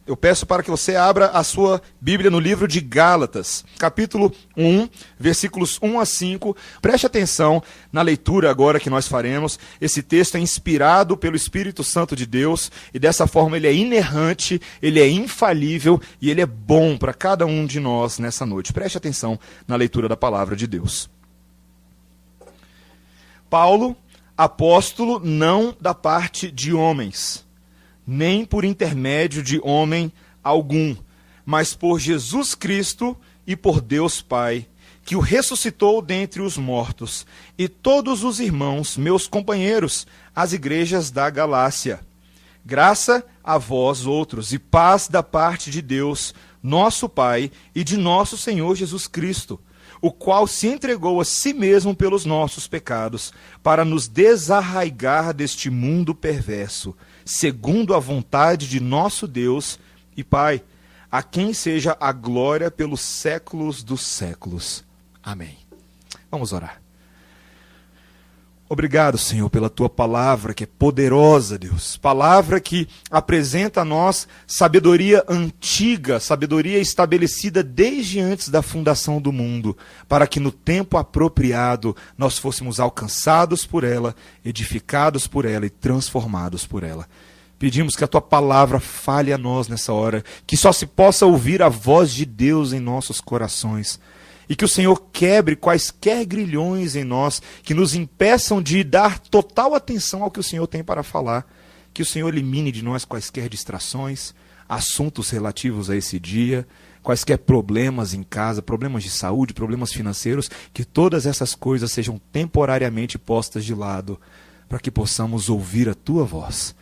eu peço para que você abra a sua Bíblia no livro de Gálatas, capítulo 1, versículos 1 a 5. Preste atenção na leitura agora que nós faremos. Esse texto é inspirado pelo Espírito Santo de Deus e dessa forma ele é inerrante, ele é infalível e ele é bom para cada um de nós nessa noite. Preste atenção na leitura da palavra de Deus. Paulo, apóstolo, não da parte de homens, nem por intermédio de homem algum, mas por Jesus Cristo e por Deus Pai, que o ressuscitou dentre os mortos, e todos os irmãos, meus companheiros, as igrejas da Galácia. Graça a vós outros, e paz da parte de Deus, nosso Pai, e de nosso Senhor Jesus Cristo, o qual se entregou a si mesmo pelos nossos pecados, para nos desarraigar deste mundo perverso, segundo a vontade de nosso Deus e Pai, a quem seja a glória pelos séculos dos séculos. Amém. Vamos orar. Obrigado, Senhor, pela Tua palavra que é poderosa, Deus. Palavra que apresenta a nós sabedoria antiga, sabedoria estabelecida desde antes da fundação do mundo, para que no tempo apropriado nós fôssemos alcançados por ela, edificados por ela e transformados por ela. Pedimos que a Tua palavra fale a nós nessa hora, que só se possa ouvir a voz de Deus em nossos corações. E que o Senhor quebre quaisquer grilhões em nós que nos impeçam de dar total atenção ao que o Senhor tem para falar. Que o Senhor elimine de nós quaisquer distrações, assuntos relativos a esse dia, quaisquer problemas em casa, problemas de saúde, problemas financeiros, que todas essas coisas sejam temporariamente postas de lado, para que possamos ouvir a Tua voz.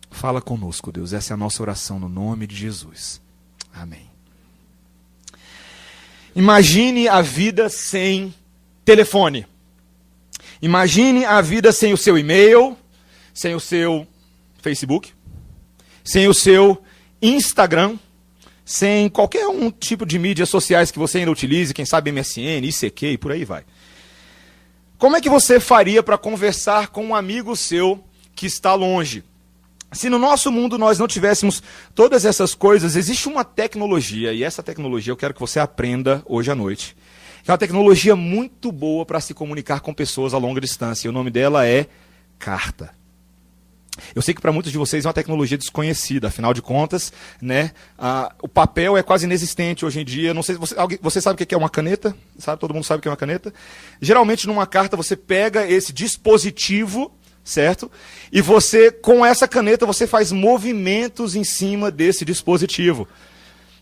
Fala conosco, Deus. Essa é a nossa oração no nome de Jesus. Amém. Imagine a vida sem telefone. Imagine a vida sem o seu e-mail, sem o seu Facebook, sem o seu Instagram, sem qualquer um tipo de mídias sociais que você ainda utilize, quem sabe MSN, ICQ e por aí vai. Como é que você faria para conversar com um amigo seu que está longe? Se no nosso mundo nós não tivéssemos todas essas coisas, existe uma tecnologia, e essa tecnologia eu quero que você aprenda hoje à noite. É uma tecnologia muito boa para se comunicar com pessoas a longa distância. E o nome dela é carta. Eu sei que para muitos de vocês é uma tecnologia desconhecida, afinal de contas, né, o papel é quase inexistente hoje em dia. Não sei se você sabe o que é uma caneta? Sabe? Todo mundo sabe o que é uma caneta? Geralmente numa carta você pega esse dispositivo, certo? E você, com essa caneta, você faz movimentos em cima desse dispositivo,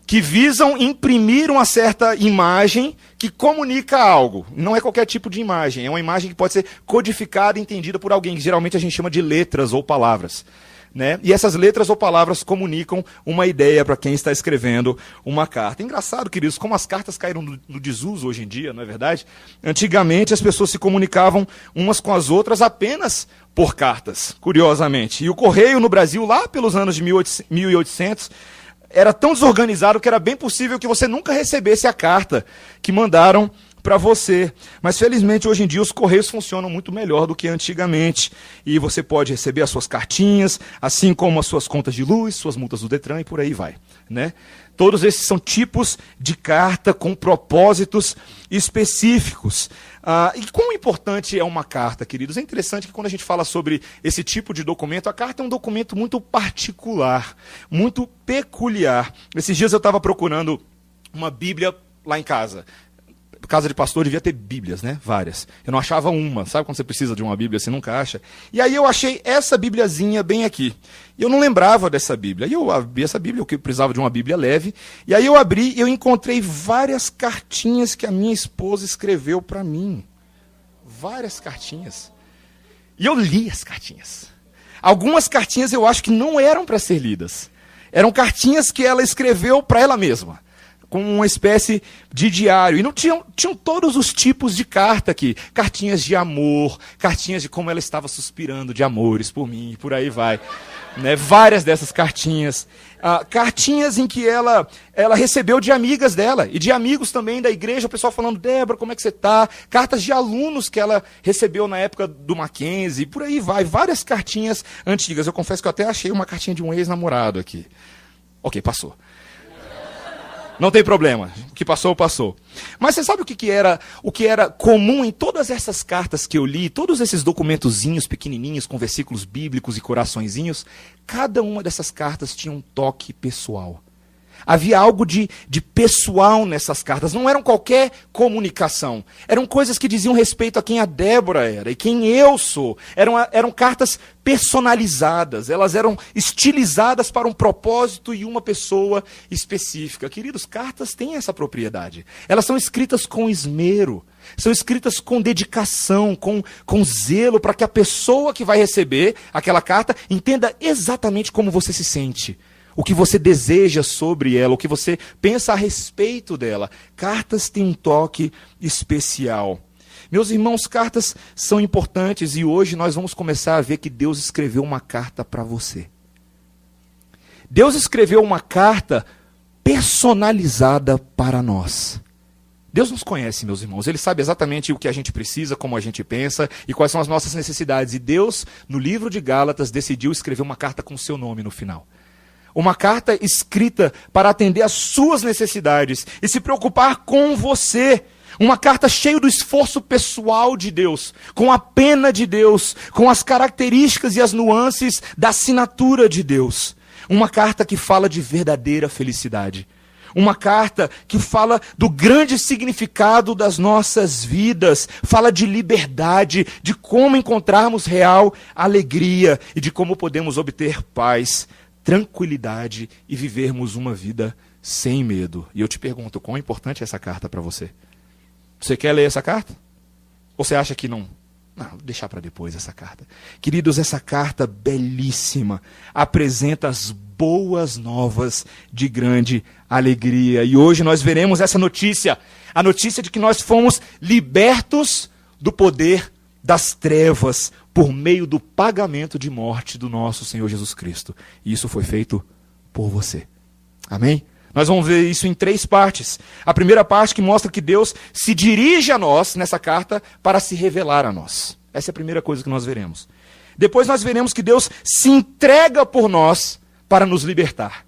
que visam imprimir uma certa imagem que comunica algo. Não é qualquer tipo de imagem, é uma imagem que pode ser codificada e entendida por alguém, que geralmente a gente chama de letras ou palavras. Né? E essas letras ou palavras comunicam uma ideia para quem está escrevendo uma carta. Engraçado, queridos, como as cartas caíram no desuso hoje em dia, não é verdade? Antigamente as pessoas se comunicavam umas com as outras apenas por cartas, curiosamente. E o correio no Brasil, lá pelos anos de 1800, era tão desorganizado que era bem possível que você nunca recebesse a carta que mandaram para você. Mas felizmente hoje em dia os correios funcionam muito melhor do que antigamente. E você pode receber as suas cartinhas, assim como as suas contas de luz, suas multas do Detran e por aí vai, né? Todos esses são tipos de carta com propósitos específicos. E quão importante é uma carta, queridos? É interessante que quando a gente fala sobre esse tipo de documento, a carta é um documento muito particular, muito peculiar. Esses dias eu estava procurando uma Bíblia lá em casa. Casa de pastor devia ter bíblias, né? Várias. Eu não achava uma. Sabe quando você precisa de uma bíblia, você nunca acha? E aí eu achei essa bibliazinha bem aqui. E eu não lembrava dessa bíblia. E eu abri essa bíblia, eu precisava de uma bíblia leve. E aí eu abri e eu encontrei várias cartinhas que a minha esposa escreveu para mim. Várias cartinhas. E eu li as cartinhas. Algumas cartinhas eu acho que não eram para ser lidas. Eram cartinhas que ela escreveu para ela mesma, como uma espécie de diário. E não tinham todos os tipos de carta aqui. Cartinhas de amor, cartinhas de como ela estava suspirando de amores por mim, e por aí vai. Né? Várias dessas cartinhas. Cartinhas em que ela recebeu de amigas dela, e de amigos também da igreja, o pessoal falando, Débora, como é que você está? Cartas de alunos que ela recebeu na época do Mackenzie, e por aí vai. Várias cartinhas antigas. Eu confesso que eu até achei uma cartinha de um ex-namorado aqui. Ok, passou. Não tem problema. O que passou, passou. Mas você sabe o que era comum em todas essas cartas que eu li, todos esses documentozinhos pequenininhos com versículos bíblicos e coraçõezinhos? Cada uma dessas cartas tinha um toque pessoal. Havia algo de pessoal nessas cartas. Não eram qualquer comunicação. Eram coisas que diziam respeito a quem a Débora era e quem eu sou. Eram cartas personalizadas. Elas eram estilizadas para um propósito e uma pessoa específica. Queridos, cartas têm essa propriedade. Elas são escritas com esmero. São escritas com dedicação, com zelo, para que a pessoa que vai receber aquela carta entenda exatamente como você se sente. O que você deseja sobre ela, o que você pensa a respeito dela. Cartas têm um toque especial. Meus irmãos, cartas são importantes e hoje nós vamos começar a ver que Deus escreveu uma carta para você. Deus escreveu uma carta personalizada para nós. Deus nos conhece, meus irmãos. Ele sabe exatamente o que a gente precisa, como a gente pensa e quais são as nossas necessidades. E Deus, no livro de Gálatas, decidiu escrever uma carta com o seu nome no final. Uma carta escrita para atender às suas necessidades e se preocupar com você. Uma carta cheia do esforço pessoal de Deus, com a pena de Deus, com as características e as nuances da assinatura de Deus. Uma carta que fala de verdadeira felicidade. Uma carta que fala do grande significado das nossas vidas, fala de liberdade, de como encontrarmos real alegria e de como podemos obter paz, tranquilidade e vivermos uma vida sem medo. E eu te pergunto, quão importante é essa carta para você? Você quer ler essa carta? Ou você acha que não? Não, vou deixar para depois essa carta. Queridos, essa carta belíssima apresenta as boas novas de grande alegria. E hoje nós veremos essa notícia, a notícia de que nós fomos libertos do poder das trevas por meio do pagamento de morte do nosso Senhor Jesus Cristo. E isso foi feito por você. Amém? Nós vamos ver isso em 3 partes. A primeira parte que mostra que Deus se dirige a nós nessa carta para se revelar a nós. Essa é a primeira coisa que nós veremos. Depois nós veremos que Deus se entrega por nós para nos libertar.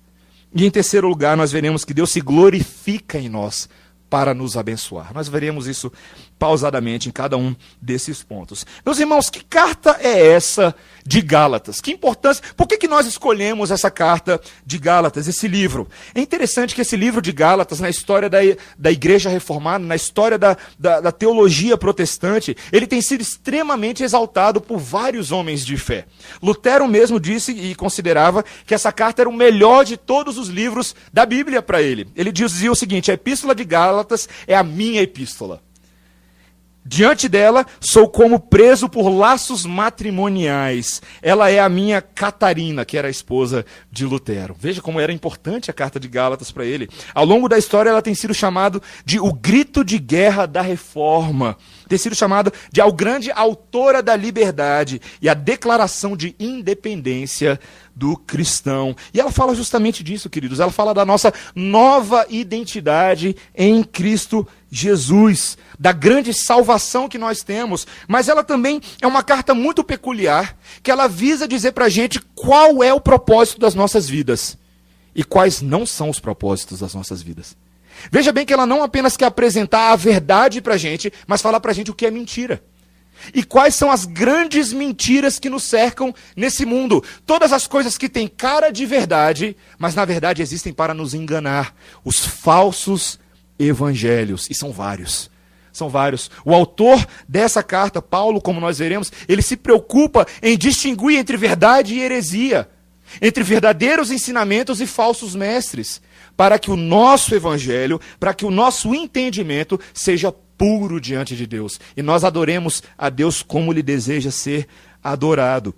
E em terceiro lugar nós veremos que Deus se glorifica em nós para nos abençoar. Nós veremos isso pausadamente em cada um desses pontos. Meus irmãos, que carta é essa de Gálatas? Que importância, por que nós escolhemos essa carta de Gálatas, esse livro? É interessante que esse livro de Gálatas, na história da igreja reformada, na história da teologia protestante, ele tem sido extremamente exaltado por vários homens de fé. Lutero mesmo disse e considerava que essa carta era o melhor de todos os livros da Bíblia para ele. Ele dizia o seguinte: a epístola de Gálatas é a minha epístola. Diante dela, sou como preso por laços matrimoniais. Ela é a minha Catarina, que era a esposa de Lutero. Veja como era importante a carta de Gálatas para ele. Ao longo da história, ela tem sido chamada de o grito de guerra da reforma. Tem sido chamada de a grande autora da liberdade e a declaração de independência do cristão. E ela fala justamente disso, queridos. Ela fala da nossa nova identidade em Cristo Jesus, da grande salvação que nós temos. Mas ela também é uma carta muito peculiar, que ela visa dizer para a gente qual é o propósito das nossas vidas e quais não são os propósitos das nossas vidas. Veja bem que ela não apenas quer apresentar a verdade para a gente, mas falar para a gente o que é mentira. E quais são as grandes mentiras que nos cercam nesse mundo. Todas as coisas que têm cara de verdade, mas na verdade existem para nos enganar. Os falsos evangelhos. E são vários. São vários. O autor dessa carta, Paulo, como nós veremos, ele se preocupa em distinguir entre verdade e heresia. Entre verdadeiros ensinamentos e falsos mestres. Para que o nosso evangelho, para que o nosso entendimento seja puro diante de Deus. E nós adoremos a Deus como Ele deseja ser adorado.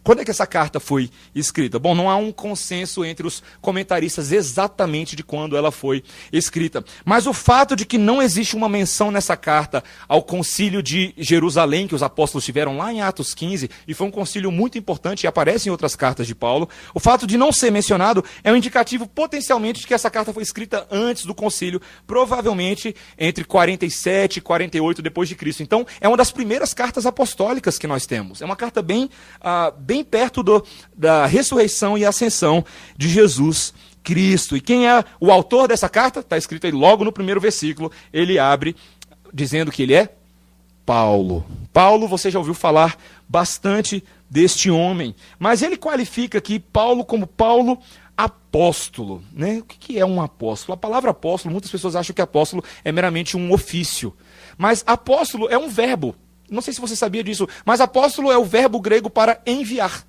Quando é que essa carta foi escrita? Bom, não há um consenso entre os comentaristas exatamente de quando ela foi escrita. Mas o fato de que não existe uma menção nessa carta ao concílio de Jerusalém, que os apóstolos tiveram lá em Atos 15, e foi um concílio muito importante e aparece em outras cartas de Paulo, o fato de não ser mencionado é um indicativo potencialmente de que essa carta foi escrita antes do concílio, provavelmente entre 47 e 48 depois de Cristo. Então, é uma das primeiras cartas apostólicas que nós temos. É uma carta bem perto da ressurreição e ascensão de Jesus Cristo. E quem é o autor dessa carta? Está escrito aí logo no primeiro versículo. Ele abre dizendo que ele é Paulo. Paulo, você já ouviu falar bastante deste homem. Mas ele qualifica aqui Paulo como Paulo apóstolo. Né? O que é um apóstolo? A palavra apóstolo, muitas pessoas acham que apóstolo é meramente um ofício. Mas apóstolo é um verbo. Não sei se você sabia disso, mas apóstolo é o verbo grego para enviar.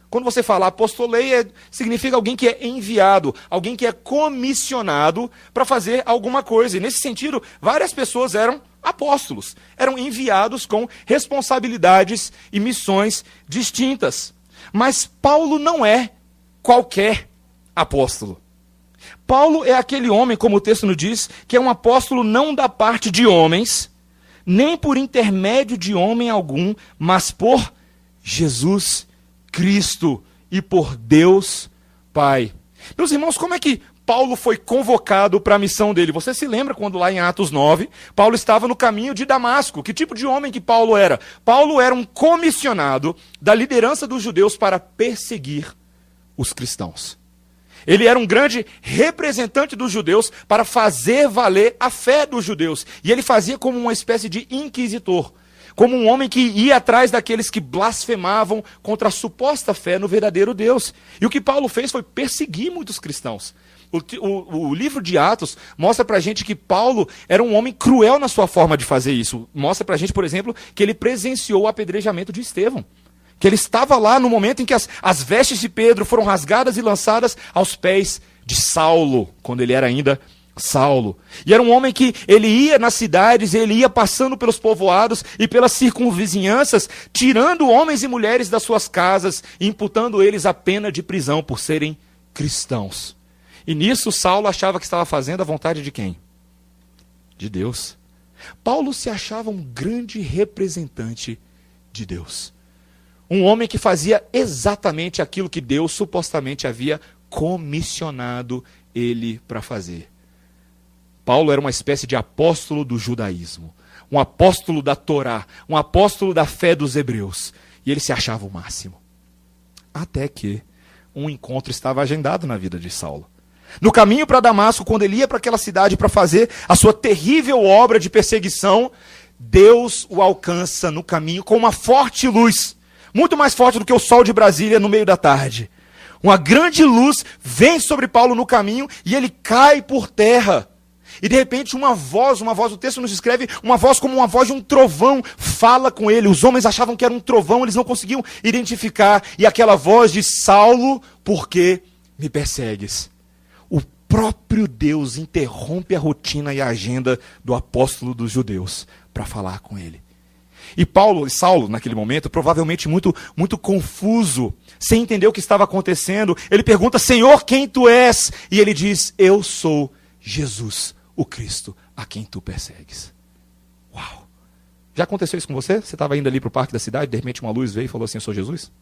Quando você fala apostolei, significa alguém que é enviado, alguém que é comissionado para fazer alguma coisa. E nesse sentido, várias pessoas eram apóstolos, eram enviados com responsabilidades e missões distintas. Mas Paulo não é qualquer apóstolo. Paulo é aquele homem, como o texto nos diz, que é um apóstolo não da parte de homens, nem por intermédio de homem algum, mas por Jesus Cristo e por Deus Pai. Meus irmãos, como é que Paulo foi convocado para a missão dele? Você se lembra quando lá em Atos 9, Paulo estava no caminho de Damasco? Que tipo de homem que Paulo era? Paulo era um comissionado da liderança dos judeus para perseguir os cristãos. Ele era um grande representante dos judeus para fazer valer a fé dos judeus. E ele fazia como uma espécie de inquisitor. Como um homem que ia atrás daqueles que blasfemavam contra a suposta fé no verdadeiro Deus. E o que Paulo fez foi perseguir muitos cristãos. O livro de Atos mostra pra gente que Paulo era um homem cruel na sua forma de fazer isso. Mostra pra gente, por exemplo, que ele presenciou o apedrejamento de Estevão. Que ele estava lá no momento em que as vestes de Pedro foram rasgadas e lançadas aos pés de Saulo, quando ele era ainda Saulo. E era um homem que ele ia nas cidades, ele ia passando pelos povoados e pelas circunvizinhanças, tirando homens e mulheres das suas casas e imputando eles a pena de prisão por serem cristãos. E nisso Saulo achava que estava fazendo a vontade de quem? De Deus. Paulo se achava um grande representante de Deus. Um homem que fazia exatamente aquilo que Deus supostamente havia comissionado ele para fazer. Paulo era uma espécie de apóstolo do judaísmo, um apóstolo da Torá, um apóstolo da fé dos hebreus. E ele se achava o máximo. Até que um encontro estava agendado na vida de Saulo. No caminho para Damasco, quando ele ia para aquela cidade para fazer a sua terrível obra de perseguição, Deus o alcança no caminho com uma forte luz, muito mais forte do que o sol de Brasília no meio da tarde. Uma grande luz vem sobre Paulo no caminho e ele cai por terra. E de repente uma voz, o texto nos descreve, uma voz como uma voz de um trovão, fala com ele. Os homens achavam que era um trovão, eles não conseguiam identificar. E aquela voz diz: Saulo, por que me persegues? O próprio Deus interrompe a rotina e a agenda do apóstolo dos judeus para falar com ele. E Saulo, naquele momento, provavelmente muito confuso, sem entender o que estava acontecendo, ele pergunta: Senhor, quem tu és? E ele diz: eu sou Jesus, o Cristo, a quem tu persegues. Uau! Já aconteceu isso com você? Você estava indo ali para o parque da cidade, de repente uma luz veio e falou assim: eu sou Jesus?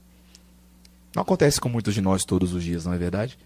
Não acontece com muitos de nós todos os dias, não é verdade?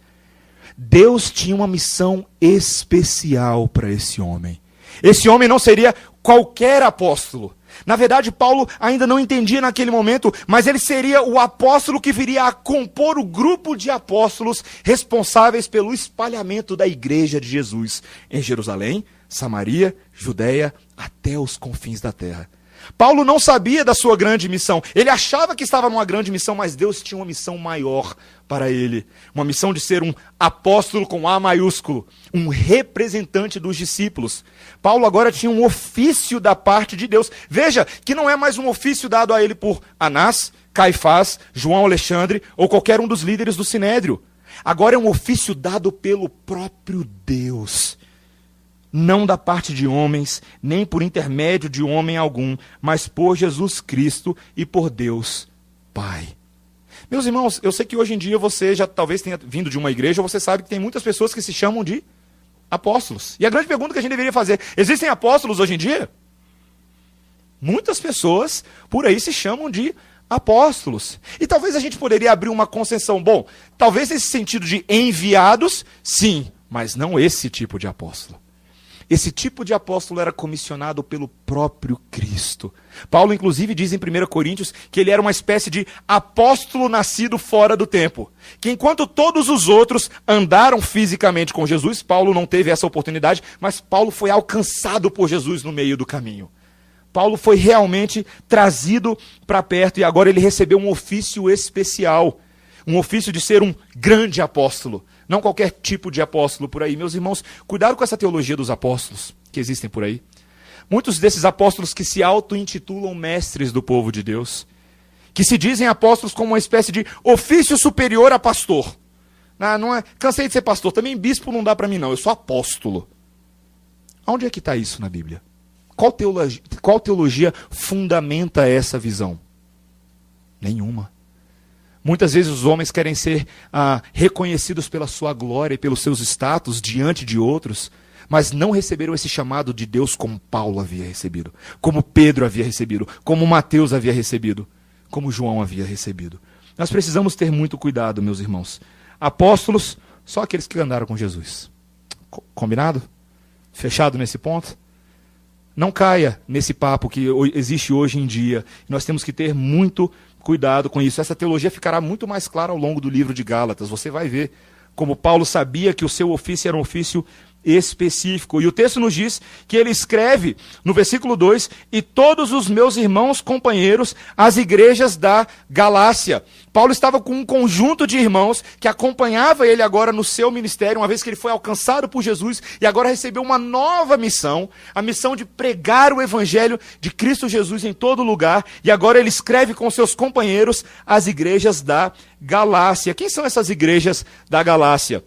Deus tinha uma missão especial para esse homem. Esse homem não seria qualquer apóstolo. Na verdade, Paulo ainda não entendia naquele momento, mas ele seria o apóstolo que viria a compor o grupo de apóstolos responsáveis pelo espalhamento da igreja de Jesus em Jerusalém, Samaria, Judeia, até os confins da terra. Paulo não sabia da sua grande missão. Ele achava que estava numa grande missão, mas Deus tinha uma missão maior para ele. Uma missão de ser um apóstolo com A maiúsculo, um representante dos discípulos. Paulo agora tinha um ofício da parte de Deus. Veja que não é mais um ofício dado a ele por Anás, Caifás, João Alexandre ou qualquer um dos líderes do Sinédrio. Agora é um ofício dado pelo próprio Deus. Não da parte de homens, nem por intermédio de homem algum, mas por Jesus Cristo e por Deus Pai. Meus irmãos, eu sei que hoje em dia você já talvez tenha vindo de uma igreja, ou você sabe que tem muitas pessoas que se chamam de apóstolos. E a grande pergunta que a gente deveria fazer: existem apóstolos hoje em dia? Muitas pessoas por aí se chamam de apóstolos. E talvez a gente poderia abrir uma concessão. Bom, talvez nesse sentido de enviados, sim, mas não esse tipo de apóstolo. Esse tipo de apóstolo era comissionado pelo próprio Cristo. Paulo, inclusive, diz em 1 Coríntios que ele era uma espécie de apóstolo nascido fora do tempo. Que enquanto todos os outros andaram fisicamente com Jesus, Paulo não teve essa oportunidade, mas Paulo foi alcançado por Jesus no meio do caminho. Paulo foi realmente trazido para perto e agora ele recebeu um ofício especial. Um ofício de ser um grande apóstolo. Não qualquer tipo de apóstolo por aí. Meus irmãos, cuidado com essa teologia dos apóstolos que existem por aí. Muitos desses apóstolos que se auto-intitulam mestres do povo de Deus, que se dizem apóstolos como uma espécie de ofício superior a pastor. Não é, cansei de ser pastor, também bispo não dá para mim não, eu sou apóstolo. Onde é que está isso na Bíblia? Qual teologia fundamenta essa visão? Nenhuma. Muitas vezes os homens querem ser reconhecidos pela sua glória e pelos seus status diante de outros, mas não receberam esse chamado de Deus como Paulo havia recebido, como Pedro havia recebido, como Mateus havia recebido, como João havia recebido. Nós precisamos ter muito cuidado, meus irmãos. Apóstolos, só aqueles que andaram com Jesus. Combinado? Fechado nesse ponto? Não caia nesse papo que existe hoje em dia. Nós temos que ter muito cuidado com isso. Essa teologia ficará muito mais clara ao longo do livro de Gálatas. Você vai ver como Paulo sabia que o seu ofício era um ofício específico. E o texto nos diz que ele escreve no versículo 2: e todos os meus irmãos companheiros, as igrejas da Galácia. Paulo estava com um conjunto de irmãos que acompanhava ele agora no seu ministério, uma vez que ele foi alcançado por Jesus e agora recebeu uma nova missão, a missão de pregar o evangelho de Cristo Jesus em todo lugar, e agora ele escreve com seus companheiros as igrejas da Galácia. Quem são essas igrejas da Galácia?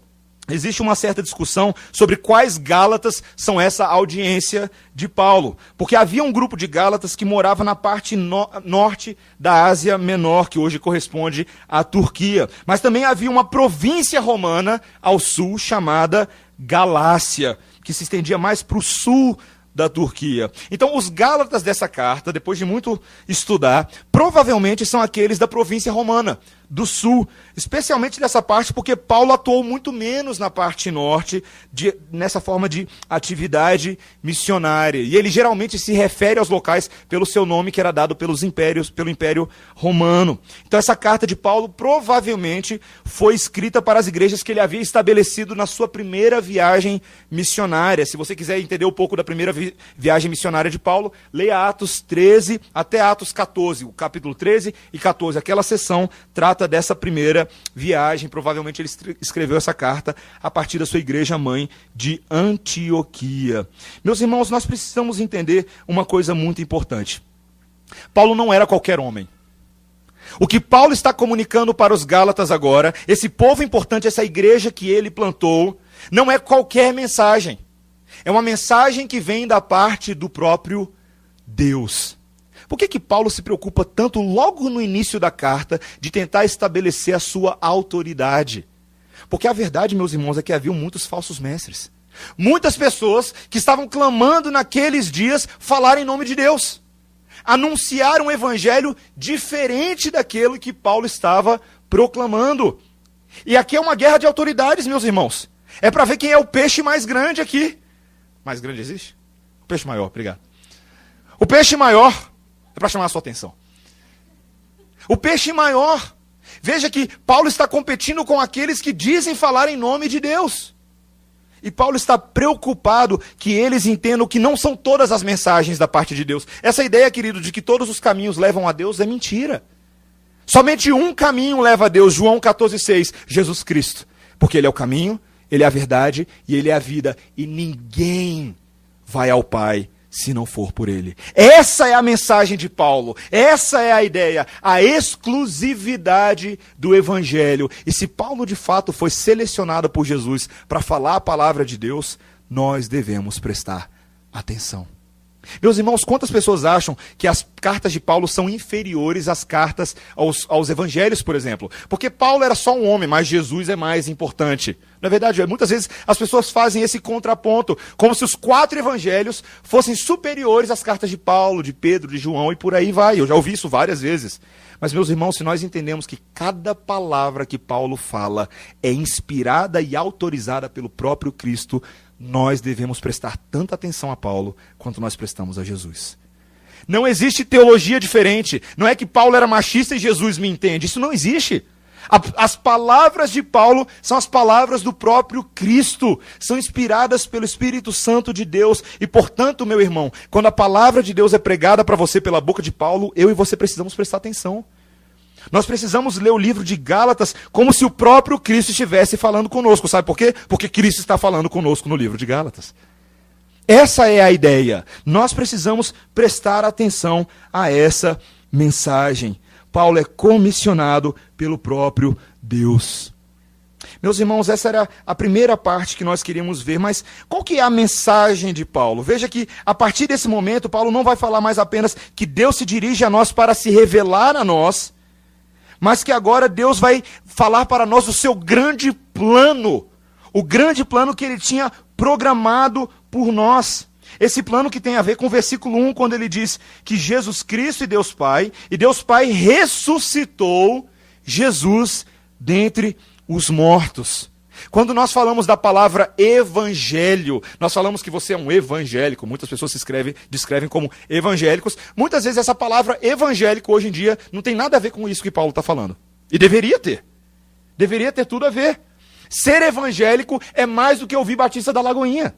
Existe uma certa discussão sobre quais Gálatas são essa audiência de Paulo. Porque havia um grupo de Gálatas que morava na parte norte da Ásia Menor, que hoje corresponde à Turquia. Mas também havia uma província romana ao sul chamada Galácia, que se estendia mais para o sul da Turquia. Então, os Gálatas dessa carta, depois de muito estudar, provavelmente são aqueles da província romana, do sul, especialmente dessa parte, porque Paulo atuou muito menos na parte norte, nessa forma de atividade missionária. E ele geralmente se refere aos locais pelo seu nome que era dado pelo Império Romano. Então, essa carta de Paulo provavelmente foi escrita para as igrejas que ele havia estabelecido na sua primeira viagem missionária. Se você quiser entender um pouco da primeira viagem missionária de Paulo, leia Atos 13 até Atos 14, o capítulo 13 e 14. Aquela sessão trata dessa primeira viagem. Provavelmente ele escreveu essa carta a partir da sua igreja mãe de Antioquia. Meus irmãos, nós precisamos entender uma coisa muito importante. Paulo não era qualquer homem. O que Paulo está comunicando para os Gálatas agora, esse povo importante, essa igreja que ele plantou, não é qualquer mensagem. É uma mensagem que vem da parte do próprio Deus. Por que Paulo se preocupa tanto logo no início da carta de tentar estabelecer a sua autoridade? Porque a verdade, meus irmãos, é que havia muitos falsos mestres. Muitas pessoas que estavam clamando naqueles dias falar em nome de Deus. Anunciar um evangelho diferente daquele que Paulo estava proclamando. E aqui é uma guerra de autoridades, meus irmãos. É para ver quem é o peixe mais grande aqui. Mais grande existe? O peixe maior, obrigado. O peixe maior é para chamar a sua atenção. O peixe maior. Veja que Paulo está competindo com aqueles que dizem falar em nome de Deus. E Paulo está preocupado que eles entendam que não são todas as mensagens da parte de Deus. Essa ideia, querido, de que todos os caminhos levam a Deus é mentira. Somente um caminho leva a Deus, João 14,6, Jesus Cristo. Porque Ele é o caminho, Ele é a verdade e Ele é a vida. E ninguém vai ao Pai se não for por Ele. Essa é a mensagem de Paulo. Essa é a ideia. A exclusividade do Evangelho. E se Paulo de fato foi selecionado por Jesus para falar a palavra de Deus, nós devemos prestar atenção. Meus irmãos, quantas pessoas acham que as cartas de Paulo são inferiores às cartas aos evangelhos, por exemplo? Porque Paulo era só um homem, mas Jesus é mais importante. Na verdade, muitas vezes as pessoas fazem esse contraponto, como se os 4 evangelhos fossem superiores às cartas de Paulo, de Pedro, de João e por aí vai. Eu já ouvi isso várias vezes. Mas, meus irmãos, se nós entendemos que cada palavra que Paulo fala é inspirada e autorizada pelo próprio Cristo, nós devemos prestar tanta atenção a Paulo quanto nós prestamos a Jesus. Não existe teologia diferente. Não é que Paulo era machista e Jesus me entende. Isso não existe. As palavras de Paulo são as palavras do próprio Cristo. São inspiradas pelo Espírito Santo de Deus. E, portanto, meu irmão, quando a palavra de Deus é pregada para você pela boca de Paulo, eu e você precisamos prestar atenção. Nós precisamos ler o livro de Gálatas como se o próprio Cristo estivesse falando conosco. Sabe por quê? Porque Cristo está falando conosco no livro de Gálatas. Essa é a ideia. Nós precisamos prestar atenção a essa mensagem. Paulo é comissionado pelo próprio Deus. Meus irmãos, essa era a primeira parte que nós queríamos ver, mas qual que é a mensagem de Paulo? Veja que a partir desse momento, Paulo não vai falar mais apenas que Deus se dirige a nós para se revelar a nós, mas que agora Deus vai falar para nós o seu grande plano, o grande plano que ele tinha programado por nós. Esse plano que tem a ver com o versículo 1, quando ele diz que Jesus Cristo e Deus Pai ressuscitou Jesus dentre os mortos. Quando nós falamos da palavra evangelho, nós falamos que você é um evangélico, muitas pessoas se descrevem como evangélicos. Muitas vezes essa palavra evangélico hoje em dia não tem nada a ver com isso que Paulo está falando. E deveria ter. Deveria ter tudo a ver. Ser evangélico é mais do que ouvir Batista da Lagoinha.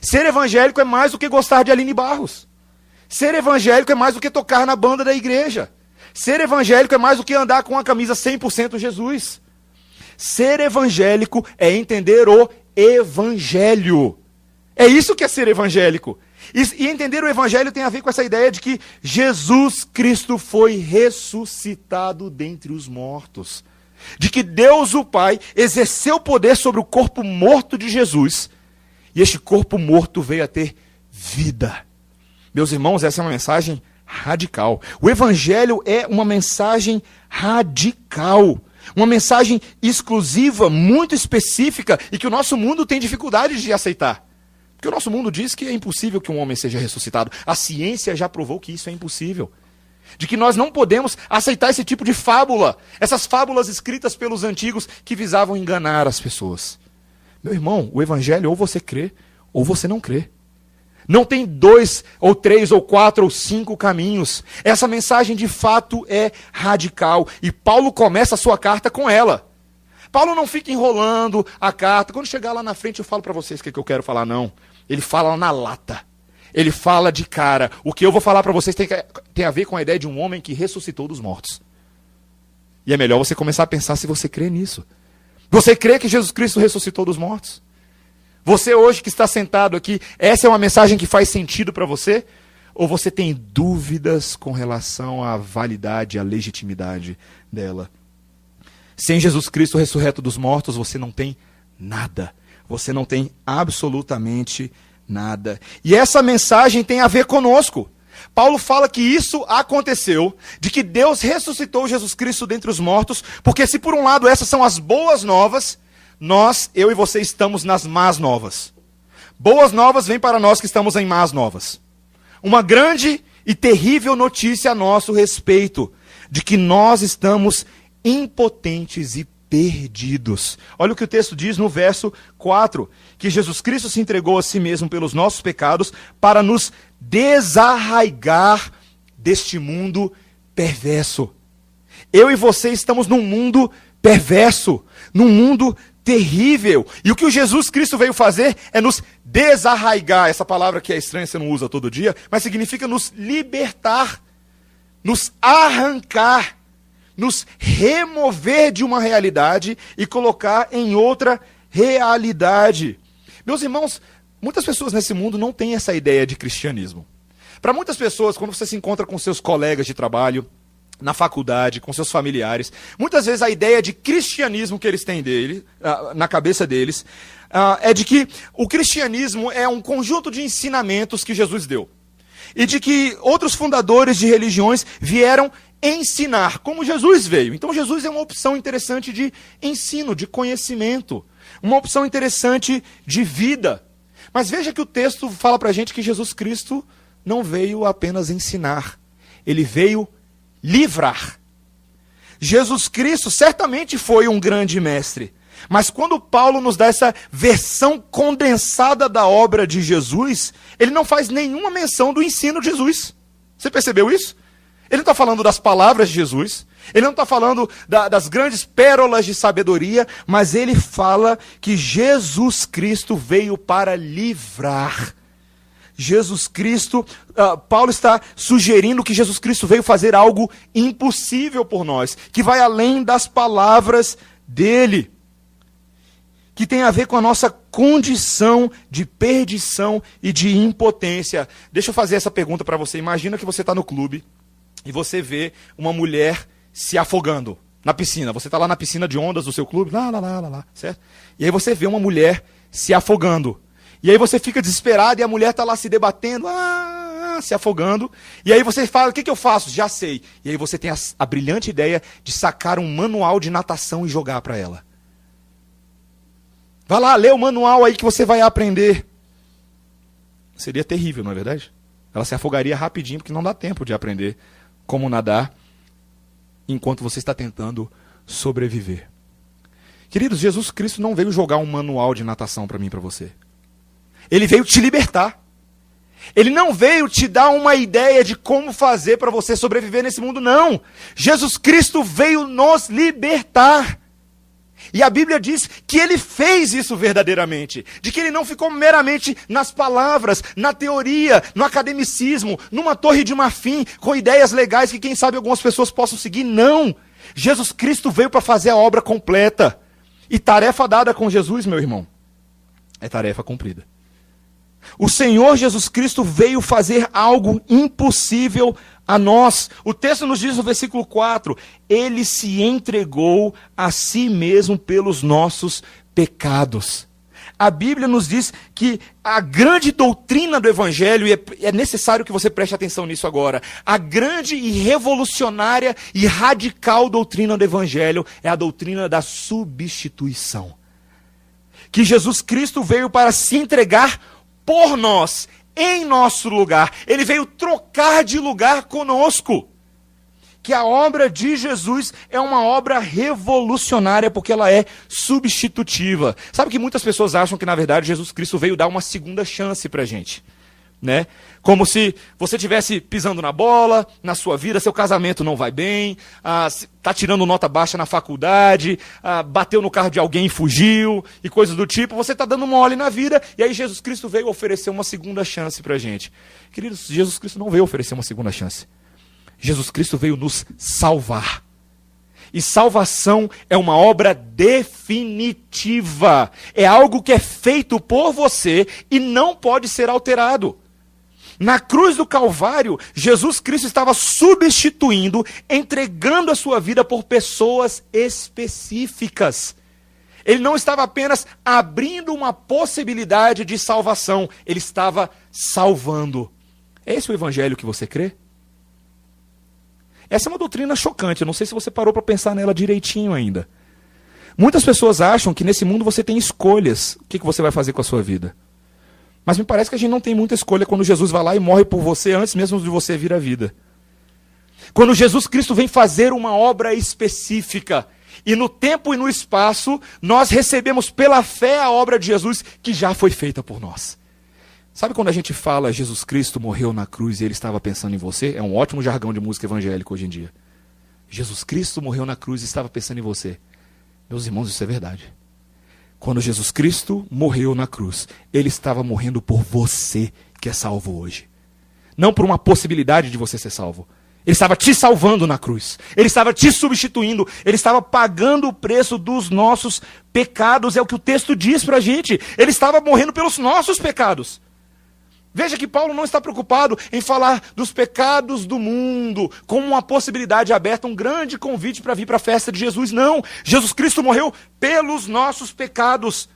Ser evangélico é mais do que gostar de Aline Barros. Ser evangélico é mais do que tocar na banda da igreja. Ser evangélico é mais do que andar com a camisa 100% Jesus. Ser evangélico é entender o evangelho. É isso que é ser evangélico. E entender o evangelho tem a ver com essa ideia de que Jesus Cristo foi ressuscitado dentre os mortos. De que Deus o Pai exerceu poder sobre o corpo morto de Jesus. E este corpo morto veio a ter vida. Meus irmãos, essa é uma mensagem radical. O evangelho é uma mensagem radical. Uma mensagem exclusiva, muito específica, e que o nosso mundo tem dificuldade de aceitar. Porque o nosso mundo diz que é impossível que um homem seja ressuscitado. A ciência já provou que isso é impossível. De que nós não podemos aceitar esse tipo de fábula. Essas fábulas escritas pelos antigos que visavam enganar as pessoas. Meu irmão, o evangelho ou você crê, ou você não crê. Não tem 2, ou 3, ou 4, ou 5 caminhos. Essa mensagem de fato é radical. E Paulo começa a sua carta com ela. Paulo não fica enrolando a carta. Quando chegar lá na frente eu falo para vocês o que eu quero falar, não. Ele fala na lata. Ele fala de cara. O que eu vou falar para vocês tem a ver com a ideia de um homem que ressuscitou dos mortos. E é melhor você começar a pensar se você crê nisso. Você crê que Jesus Cristo ressuscitou dos mortos? Você hoje que está sentado aqui, essa é uma mensagem que faz sentido para você? Ou você tem dúvidas com relação à validade, à legitimidade dela? Sem Jesus Cristo ressurreto dos mortos, você não tem nada. Você não tem absolutamente nada. E essa mensagem tem a ver conosco. Paulo fala que isso aconteceu, de que Deus ressuscitou Jesus Cristo dentre os mortos, porque se por um lado essas são as boas novas, eu e você estamos nas más novas. Boas novas vêm para nós que estamos em más novas. Uma grande e terrível notícia a nosso respeito, de que nós estamos impotentes e perdidos. Olha o que o texto diz no verso 4, que Jesus Cristo se entregou a si mesmo pelos nossos pecados para nos desarraigar deste mundo perverso. Eu e você estamos num mundo perverso, num mundo terrível. E o que o Jesus Cristo veio fazer é nos desarraigar. Essa palavra que é estranha, você não usa todo dia, mas significa nos libertar, nos arrancar, nos remover de uma realidade e colocar em outra realidade. Meus irmãos, muitas pessoas nesse mundo não têm essa ideia de cristianismo. Para muitas pessoas, quando você se encontra com seus colegas de trabalho, na faculdade, com seus familiares, muitas vezes a ideia de cristianismo que eles têm na cabeça deles é de que o cristianismo é um conjunto de ensinamentos que Jesus deu. E de que outros fundadores de religiões vieram ensinar, como Jesus veio. Então Jesus é uma opção interessante de ensino, de conhecimento. Uma opção interessante de vida. Mas veja que o texto fala para a gente que Jesus Cristo não veio apenas ensinar. Ele veio livrar. Jesus Cristo certamente foi um grande mestre. Mas quando Paulo nos dá essa versão condensada da obra de Jesus, ele não faz nenhuma menção do ensino de Jesus. Você percebeu isso? Ele não está falando das palavras de Jesus, ele não está falando das grandes pérolas de sabedoria, mas ele fala que Jesus Cristo veio para livrar. Jesus Cristo, Paulo está sugerindo que Jesus Cristo veio fazer algo impossível por nós, que vai além das palavras dele, que tem a ver com a nossa condição de perdição e de impotência. Deixa eu fazer essa pergunta para você. Imagina que você está no clube e você vê uma mulher se afogando na piscina. Você está lá na piscina de ondas do seu clube, lá, certo? E aí você vê uma mulher se afogando. E aí você fica desesperado e a mulher está lá se debatendo, se afogando. E aí você fala, o que eu faço? Já sei. E aí você tem a brilhante ideia de sacar um manual de natação e jogar para ela. Vai lá, lê o manual aí que você vai aprender. Seria terrível, não é verdade? Ela se afogaria rapidinho, porque não dá tempo de aprender como nadar enquanto você está tentando sobreviver. Queridos, Jesus Cristo não veio jogar um manual de natação para mim e para você. Ele veio te libertar. Ele não veio te dar uma ideia de como fazer para você sobreviver nesse mundo, não. Jesus Cristo veio nos libertar. E a Bíblia diz que ele fez isso verdadeiramente. De que ele não ficou meramente nas palavras, na teoria, no academicismo, numa torre de marfim, com ideias legais que quem sabe algumas pessoas possam seguir. Não. Jesus Cristo veio para fazer a obra completa. E tarefa dada com Jesus, meu irmão, é tarefa cumprida. O Senhor Jesus Cristo veio fazer algo impossível a nós. O texto nos diz no versículo 4, ele se entregou a si mesmo pelos nossos pecados. A Bíblia nos diz que a grande doutrina do Evangelho, e é necessário que você preste atenção nisso agora, a grande e revolucionária e radical doutrina do Evangelho é a doutrina da substituição. Que Jesus Cristo veio para se entregar por nós, em nosso lugar. Ele veio trocar de lugar conosco. Que a obra de Jesus é uma obra revolucionária, porque ela é substitutiva. Sabe que muitas pessoas acham que, na verdade, Jesus Cristo veio dar uma segunda chance pra gente, né? Como se você estivesse pisando na bola, na sua vida, seu casamento não vai bem, está tirando nota baixa na faculdade, bateu no carro de alguém e fugiu, e coisas do tipo, você está dando mole na vida, e aí Jesus Cristo veio oferecer uma segunda chance para a gente. Queridos, Jesus Cristo não veio oferecer uma segunda chance. Jesus Cristo veio nos salvar. E salvação é uma obra definitiva. É algo que é feito por você e não pode ser alterado. Na cruz do Calvário, Jesus Cristo estava substituindo, entregando a sua vida por pessoas específicas. Ele não estava apenas abrindo uma possibilidade de salvação, ele estava salvando. É esse o evangelho que você crê? Essa é uma doutrina chocante, eu não sei se você parou para pensar nela direitinho ainda. Muitas pessoas acham que nesse mundo você tem escolhas, o que você vai fazer com a sua vida. Mas me parece que a gente não tem muita escolha quando Jesus vai lá e morre por você antes mesmo de você vir à vida. Quando Jesus Cristo vem fazer uma obra específica, e no tempo e no espaço, nós recebemos pela fé a obra de Jesus que já foi feita por nós. Sabe quando a gente fala Jesus Cristo morreu na cruz e ele estava pensando em você? É um ótimo jargão de música evangélica hoje em dia. Jesus Cristo morreu na cruz e estava pensando em você. Meus irmãos, isso é verdade. Quando Jesus Cristo morreu na cruz, ele estava morrendo por você que é salvo hoje. Não por uma possibilidade de você ser salvo. Ele estava te salvando na cruz. Ele estava te substituindo. Ele estava pagando o preço dos nossos pecados. É o que o texto diz para a gente. Ele estava morrendo pelos nossos pecados. Veja que Paulo não está preocupado em falar dos pecados do mundo, como uma possibilidade aberta, um grande convite para vir para a festa de Jesus. Não, Jesus Cristo morreu pelos nossos pecados.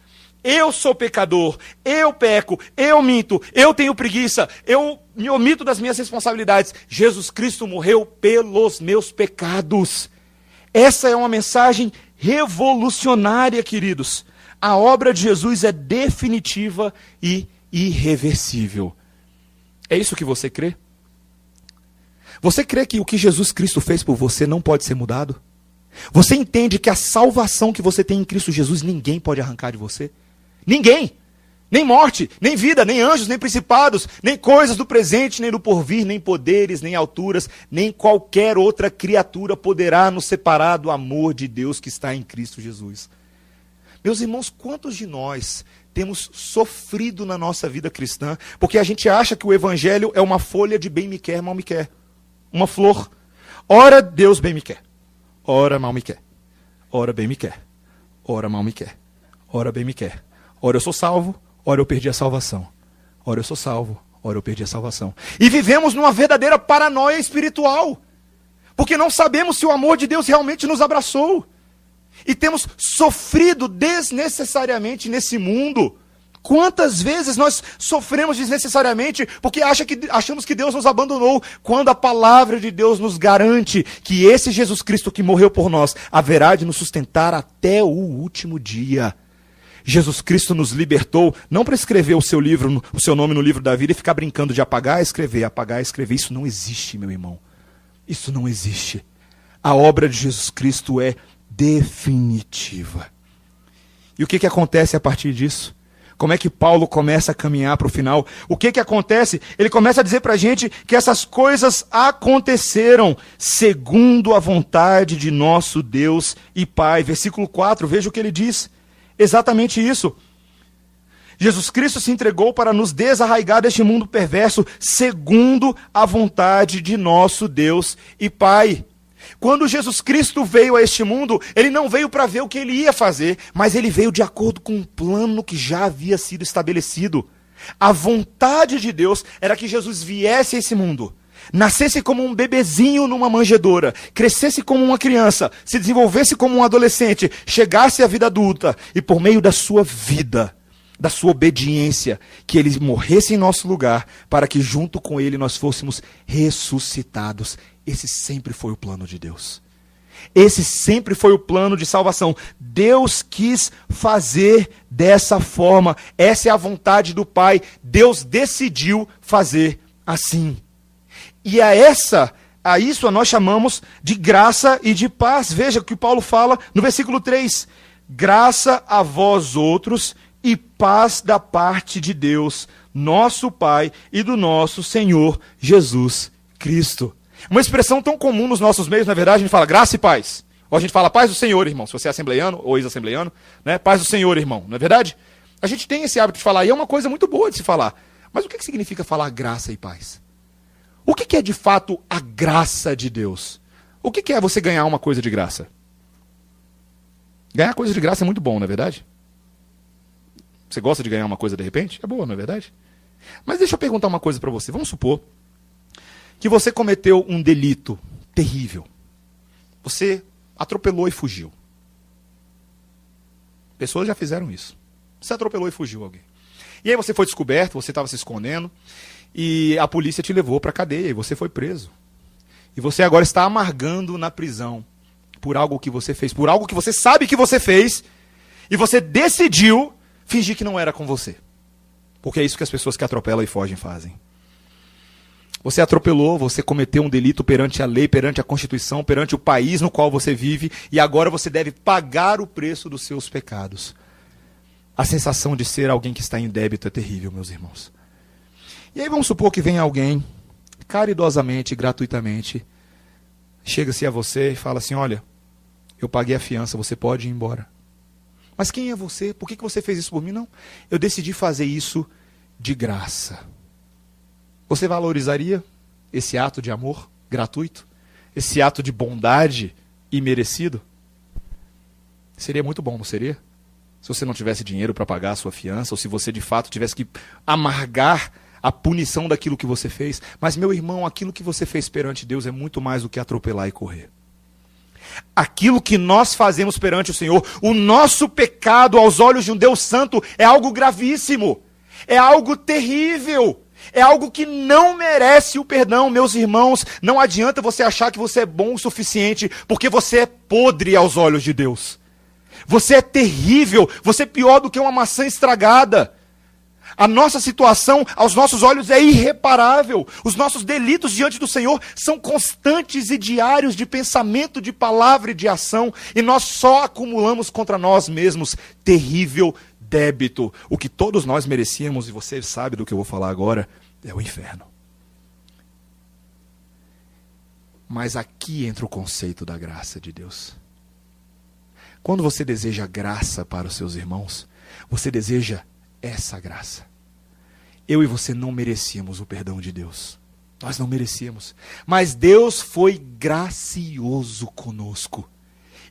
Eu sou pecador, eu peco, eu minto, eu tenho preguiça, eu me omito das minhas responsabilidades. Jesus Cristo morreu pelos meus pecados. Essa é uma mensagem revolucionária, queridos. A obra de Jesus é definitiva e irreversível. É isso que você crê? Você crê que o que Jesus Cristo fez por você não pode ser mudado? Você entende que a salvação que você tem em Cristo Jesus, ninguém pode arrancar de você? Ninguém! Nem morte, nem vida, nem anjos, nem principados, nem coisas do presente, nem do porvir, nem poderes, nem alturas, nem qualquer outra criatura poderá nos separar do amor de Deus que está em Cristo Jesus. Meus irmãos, quantos de nós temos sofrido na nossa vida cristã, porque a gente acha que o evangelho é uma folha de bem me quer, mal me quer. Uma flor. Ora Deus bem me quer, ora mal me quer. Ora bem me quer, ora mal me quer. Ora bem me quer. Ora eu sou salvo, ora eu perdi a salvação. Ora eu sou salvo, ora eu perdi a salvação. E vivemos numa verdadeira paranoia espiritual, porque não sabemos se o amor de Deus realmente nos abraçou. E temos sofrido desnecessariamente nesse mundo. Quantas vezes nós sofremos desnecessariamente porque achamos que Deus nos abandonou, quando a palavra de Deus nos garante que esse Jesus Cristo que morreu por nós haverá de nos sustentar até o último dia. Jesus Cristo nos libertou, não para escrever o seu livro, o seu nome no livro da vida e ficar brincando de apagar e escrever. Isso não existe, meu irmão. Isso não existe. A obra de Jesus Cristo é definitiva. E o que acontece a partir disso? Como é que Paulo começa a caminhar para o final? O que acontece? Ele começa a dizer para a gente que essas coisas aconteceram segundo a vontade de nosso Deus e Pai. Versículo 4, veja o que ele diz. Exatamente isso. Jesus Cristo se entregou para nos desarraigar deste mundo perverso, segundo a vontade de nosso Deus e Pai. Quando Jesus Cristo veio a este mundo, ele não veio para ver o que ele ia fazer, mas ele veio de acordo com um plano que já havia sido estabelecido. A vontade de Deus era que Jesus viesse a esse mundo, nascesse como um bebezinho numa manjedoura, crescesse como uma criança, se desenvolvesse como um adolescente, chegasse à vida adulta e por meio da sua vida, da sua obediência, que ele morresse em nosso lugar, para que junto com ele nós fôssemos ressuscitados. Esse sempre foi o plano de Deus. Esse sempre foi o plano de salvação. Deus quis fazer dessa forma. Essa é a vontade do Pai. Deus decidiu fazer assim. E a isso nós chamamos de graça e de paz. Veja o que Paulo fala no versículo 3. Graça a vós outros e paz da parte de Deus, nosso Pai e do nosso Senhor Jesus Cristo. Uma expressão tão comum nos nossos meios, na verdade, a gente fala graça e paz. Ou a gente fala paz do Senhor, irmão, se você é assembleiano ou ex-assembleiano, né? Paz do Senhor, irmão, não é verdade? A gente tem esse hábito de falar, e é uma coisa muito boa de se falar. Mas o que significa falar graça e paz? O que é de fato a graça de Deus? O que é você ganhar uma coisa de graça? Ganhar coisa de graça é muito bom, não é verdade? Você gosta de ganhar uma coisa de repente? É boa, não é verdade? Mas deixa eu perguntar uma coisa para você. Vamos supor que você cometeu um delito terrível. Você atropelou e fugiu. Pessoas já fizeram isso. Você atropelou e fugiu alguém. E aí você foi descoberto, você estava se escondendo, e a polícia te levou para a cadeia, e você foi preso. E você agora está amargando na prisão por algo que você fez, por algo que você sabe que você fez, e você decidiu fingir que não era com você. Porque é isso que as pessoas que atropelam e fogem fazem. Você atropelou, você cometeu um delito perante a lei, perante a Constituição, perante o país no qual você vive, e agora você deve pagar o preço dos seus pecados. A sensação de ser alguém que está em débito é terrível, meus irmãos. E aí vamos supor que vem alguém, caridosamente, gratuitamente, chega-se a você e fala assim, olha, eu paguei a fiança, você pode ir embora. Mas quem é você? Por que você fez isso por mim? Não, eu decidi fazer isso de graça. Você valorizaria esse ato de amor gratuito? Esse ato de bondade imerecido? Seria muito bom, não seria? Se você não tivesse dinheiro para pagar a sua fiança, ou se você de fato tivesse que amargar a punição daquilo que você fez. Mas, meu irmão, aquilo que você fez perante Deus é muito mais do que atropelar e correr. Aquilo que nós fazemos perante o Senhor, o nosso pecado aos olhos de um Deus santo é algo gravíssimo, é algo terrível. É algo que não merece o perdão, meus irmãos. Não adianta você achar que você é bom o suficiente, porque você é podre aos olhos de Deus. Você é terrível, você é pior do que uma maçã estragada. A nossa situação, aos nossos olhos, é irreparável. Os nossos delitos diante do Senhor são constantes e diários de pensamento, de palavra e de ação. E nós só acumulamos contra nós mesmos terrível débito. O que todos nós merecíamos, e você sabe do que eu vou falar agora, é o inferno. Mas aqui entra o conceito da graça de Deus. Quando você deseja graça para os seus irmãos, você deseja essa graça. Eu e você não merecíamos o perdão de Deus. Nós não merecíamos. Mas Deus foi gracioso conosco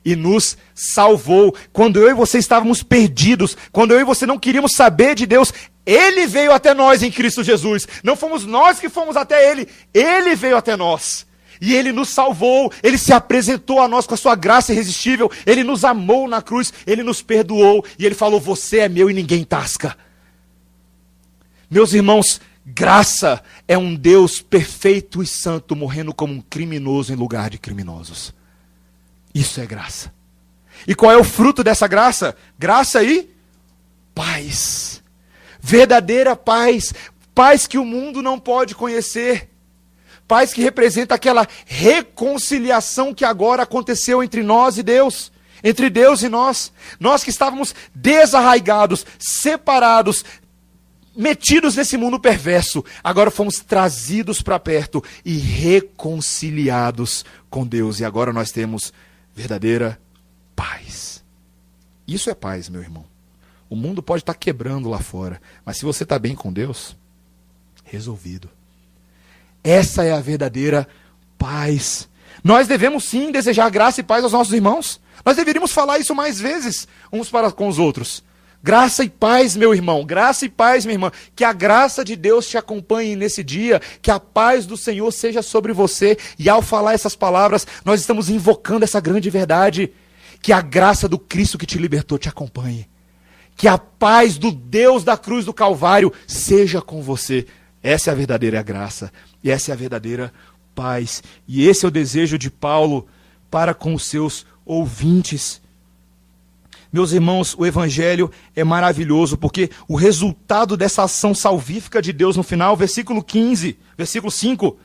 e nos salvou. Quando eu e você estávamos perdidos, quando eu e você não queríamos saber de Deus, Ele veio até nós em Cristo Jesus. Não fomos nós que fomos até Ele, Ele veio até nós. E Ele nos salvou, Ele se apresentou a nós com a sua graça irresistível, Ele nos amou na cruz, Ele nos perdoou, e Ele falou, você é meu e ninguém tasca. Meus irmãos, graça é um Deus perfeito e santo, morrendo como um criminoso em lugar de criminosos. Isso é graça. E qual é o fruto dessa graça? Graça e paz. Verdadeira paz. Paz que o mundo não pode conhecer. Paz que representa aquela reconciliação que agora aconteceu entre nós e Deus. Entre Deus e nós. Nós que estávamos desarraigados, separados, metidos nesse mundo perverso, agora fomos trazidos para perto e reconciliados com Deus. E agora nós temos verdadeira paz. Isso é paz, meu irmão. O mundo pode estar quebrando lá fora, mas se você está bem com Deus, resolvido. Essa é a verdadeira paz. Nós devemos sim desejar graça e paz aos nossos irmãos. Nós deveríamos falar isso mais vezes, uns para com os outros. Graça e paz, meu irmão. Graça e paz, minha irmã. Que a graça de Deus te acompanhe nesse dia. Que a paz do Senhor seja sobre você. E ao falar essas palavras, nós estamos invocando essa grande verdade. Que a graça do Cristo que te libertou te acompanhe. Que a paz do Deus da cruz do Calvário seja com você. Essa é a verdadeira graça. E essa é a verdadeira paz. E esse é o desejo de Paulo para com os seus ouvintes. Meus irmãos, o Evangelho é maravilhoso, porque o resultado dessa ação salvífica de Deus no final, versículo 15, versículo 5,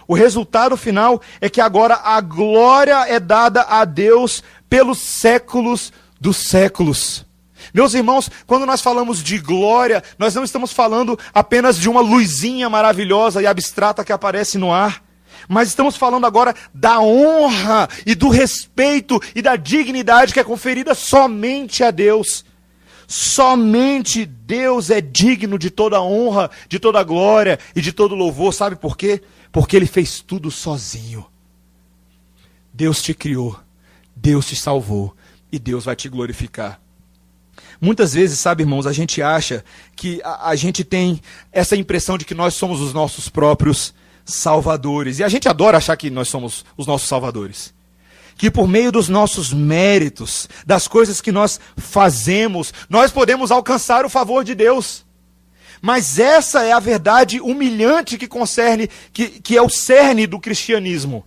o resultado final é que agora a glória é dada a Deus pelos séculos dos séculos. Meus irmãos, quando nós falamos de glória, nós não estamos falando apenas de uma luzinha maravilhosa e abstrata que aparece no ar, mas estamos falando agora da honra e do respeito e da dignidade que é conferida somente a Deus. Somente Deus é digno de toda honra, de toda glória e de todo louvor. Sabe por quê? Porque Ele fez tudo sozinho. Deus te criou, Deus te salvou e Deus vai te glorificar. Muitas vezes, sabe, irmãos, a gente acha que a gente tem essa impressão de que nós somos os nossos próprios salvadores. E a gente adora achar que nós somos os nossos salvadores. Que por meio dos nossos méritos, das coisas que nós fazemos, nós podemos alcançar o favor de Deus. Mas essa é a verdade humilhante que concerne, que é o cerne do cristianismo.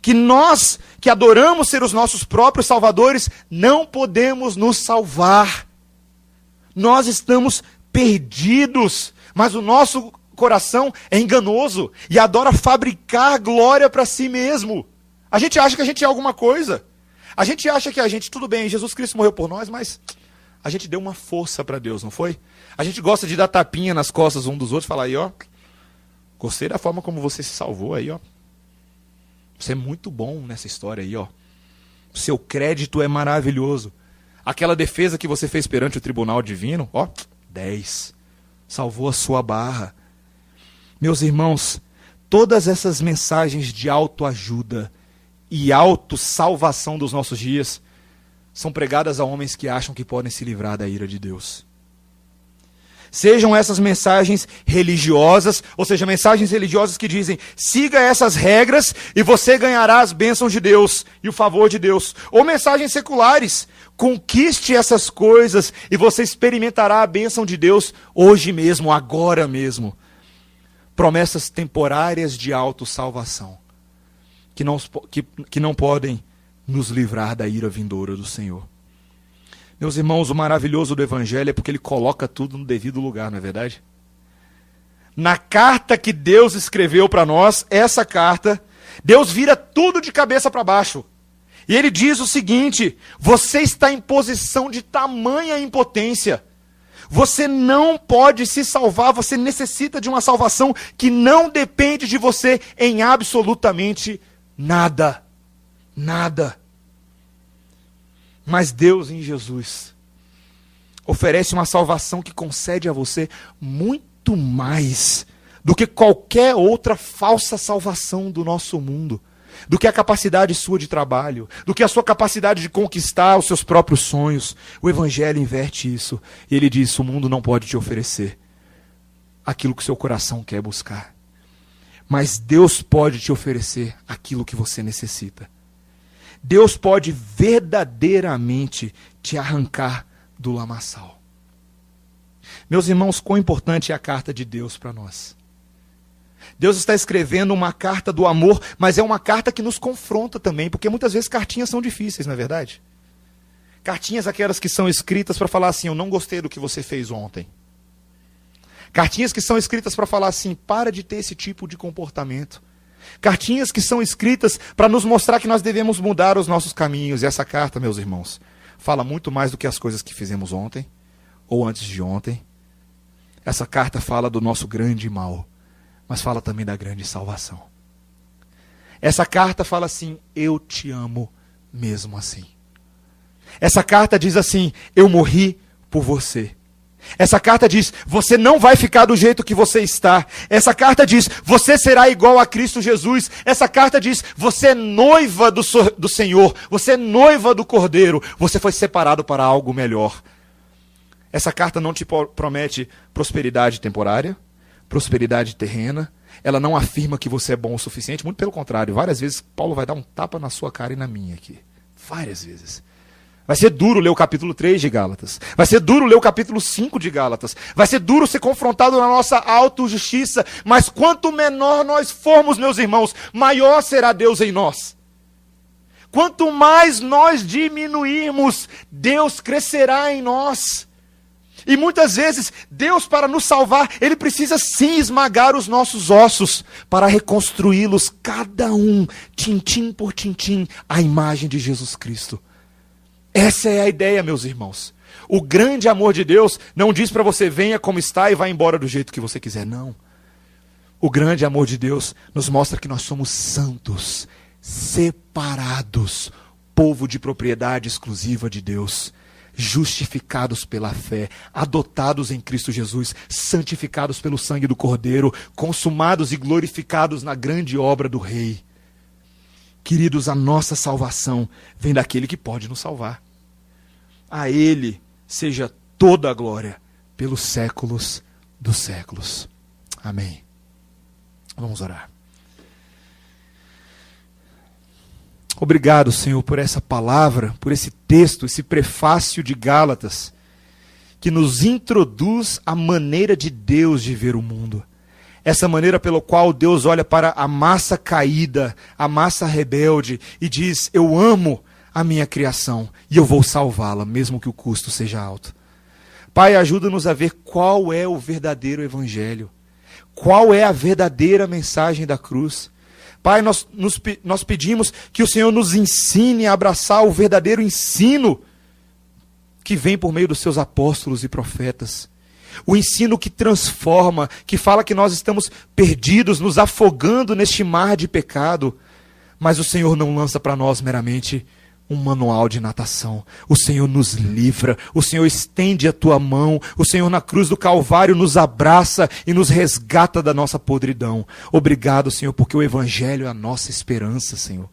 Que nós, que adoramos ser os nossos próprios salvadores, não podemos nos salvar. Nós estamos perdidos, mas o nosso coração é enganoso e adora fabricar glória para si mesmo. A gente acha que a gente é alguma coisa. A gente acha que a gente, tudo bem, Jesus Cristo morreu por nós, mas a gente deu uma força para Deus, não foi? A gente gosta de dar tapinha nas costas um dos outros e falar aí, ó, gostei da forma como você se salvou aí, ó. Você é muito bom nessa história aí, ó. Seu crédito é maravilhoso. Aquela defesa que você fez perante o tribunal divino, ó, 10. Salvou a sua barra. Meus irmãos, todas essas mensagens de autoajuda e autossalvação dos nossos dias são pregadas a homens que acham que podem se livrar da ira de Deus. Sejam essas mensagens religiosas, ou seja, mensagens religiosas que dizem, siga essas regras e você ganhará as bênçãos de Deus e o favor de Deus. Ou mensagens seculares, conquiste essas coisas e você experimentará a bênção de Deus hoje mesmo, agora mesmo. Promessas temporárias de autossalvação, que não podem nos livrar da ira vindoura do Senhor. Meus irmãos, o maravilhoso do Evangelho é porque ele coloca tudo no devido lugar, não é verdade? Na carta que Deus escreveu para nós, essa carta, Deus vira tudo de cabeça para baixo. E ele diz o seguinte: você está em posição de tamanha impotência. Você não pode se salvar, você necessita de uma salvação que não depende de você em absolutamente nada. Nada. Mas Deus em Jesus oferece uma salvação que concede a você muito mais do que qualquer outra falsa salvação do nosso mundo, do que a capacidade sua de trabalho, do que a sua capacidade de conquistar os seus próprios sonhos. O Evangelho inverte isso. E ele diz: o mundo não pode te oferecer aquilo que o seu coração quer buscar, mas Deus pode te oferecer aquilo que você necessita. Deus pode verdadeiramente te arrancar do lamaçal. Meus irmãos, quão importante é a carta de Deus para nós. Deus está escrevendo uma carta do amor, mas é uma carta que nos confronta também, porque muitas vezes cartinhas são difíceis, não é verdade? Cartinhas aquelas que são escritas para falar assim: eu não gostei do que você fez ontem. Cartinhas que são escritas para falar assim: para de ter esse tipo de comportamento. Cartinhas que são escritas para nos mostrar que nós devemos mudar os nossos caminhos. E essa carta, meus irmãos, fala muito mais do que as coisas que fizemos ontem, ou antes de ontem. Essa carta fala do nosso grande mal, mas fala também da grande salvação. Essa carta fala assim: eu te amo mesmo assim. Essa carta diz assim: eu morri por você. Essa carta diz: você não vai ficar do jeito que você está. Essa carta diz: você será igual a Cristo Jesus. Essa carta diz: você é noiva do Senhor, você é noiva do Cordeiro, você foi separado para algo melhor. Essa carta não te promete prosperidade temporária, prosperidade terrena. Ela não afirma que você é bom o suficiente, muito pelo contrário. Várias vezes Paulo vai dar um tapa na sua cara e na minha aqui. Várias vezes. Vai ser duro ler o capítulo 3 de Gálatas. Vai ser duro ler o capítulo 5 de Gálatas. Vai ser duro ser confrontado na nossa autojustiça. Mas quanto menor nós formos, meus irmãos, maior será Deus em nós. Quanto mais nós diminuirmos, Deus crescerá em nós. E muitas vezes, Deus, para nos salvar, Ele precisa sim esmagar os nossos ossos para reconstruí-los, cada um, tintim por tintim, à imagem de Jesus Cristo. Essa é a ideia, meus irmãos. O grande amor de Deus não diz para você: venha como está e vá embora do jeito que você quiser. Não. O grande amor de Deus nos mostra que nós somos santos, separados, povo de propriedade exclusiva de Deus, justificados pela fé, adotados em Cristo Jesus, santificados pelo sangue do Cordeiro, consumados e glorificados na grande obra do Rei. Queridos, a nossa salvação vem daquele que pode nos salvar. A Ele seja toda a glória pelos séculos dos séculos. Amém. Vamos orar. Obrigado, Senhor, por essa palavra, por esse texto, esse prefácio de Gálatas, que nos introduz a maneira de Deus de ver o mundo. Essa maneira pela qual Deus olha para a massa caída, a massa rebelde, e diz: eu amo a minha criação e eu vou salvá-la, mesmo que o custo seja alto. Pai, ajuda-nos a ver qual é o verdadeiro evangelho, qual é a verdadeira mensagem da cruz. Pai, nós pedimos que o Senhor nos ensine a abraçar o verdadeiro ensino que vem por meio dos seus apóstolos e profetas. O ensino que transforma, que fala que nós estamos perdidos, nos afogando neste mar de pecado. Mas o Senhor não lança para nós meramente um manual de natação. O Senhor nos livra, o Senhor estende a tua mão, o Senhor na cruz do Calvário nos abraça e nos resgata da nossa podridão. Obrigado, Senhor, porque o Evangelho é a nossa esperança, Senhor.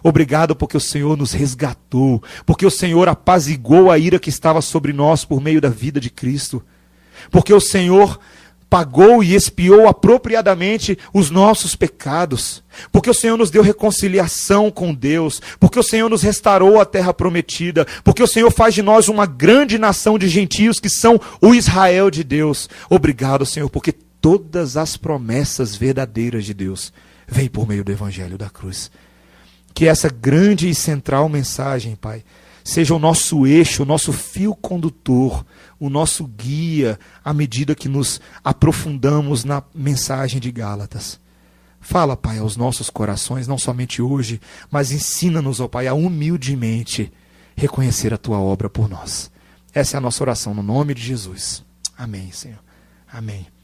Obrigado porque o Senhor nos resgatou, porque o Senhor apaziguou a ira que estava sobre nós por meio da vida de Cristo. Porque o Senhor pagou e expiou apropriadamente os nossos pecados. Porque o Senhor nos deu reconciliação com Deus. Porque o Senhor nos restaurou a terra prometida. Porque o Senhor faz de nós uma grande nação de gentios que são o Israel de Deus. Obrigado, Senhor, porque todas as promessas verdadeiras de Deus vêm por meio do Evangelho da cruz. Que essa grande e central mensagem, Pai, seja o nosso eixo, o nosso fio condutor, o nosso guia, à medida que nos aprofundamos na mensagem de Gálatas. Fala, Pai, aos nossos corações, não somente hoje, mas ensina-nos, ó Pai, a humildemente reconhecer a Tua obra por nós. Essa é a nossa oração, no nome de Jesus. Amém, Senhor. Amém.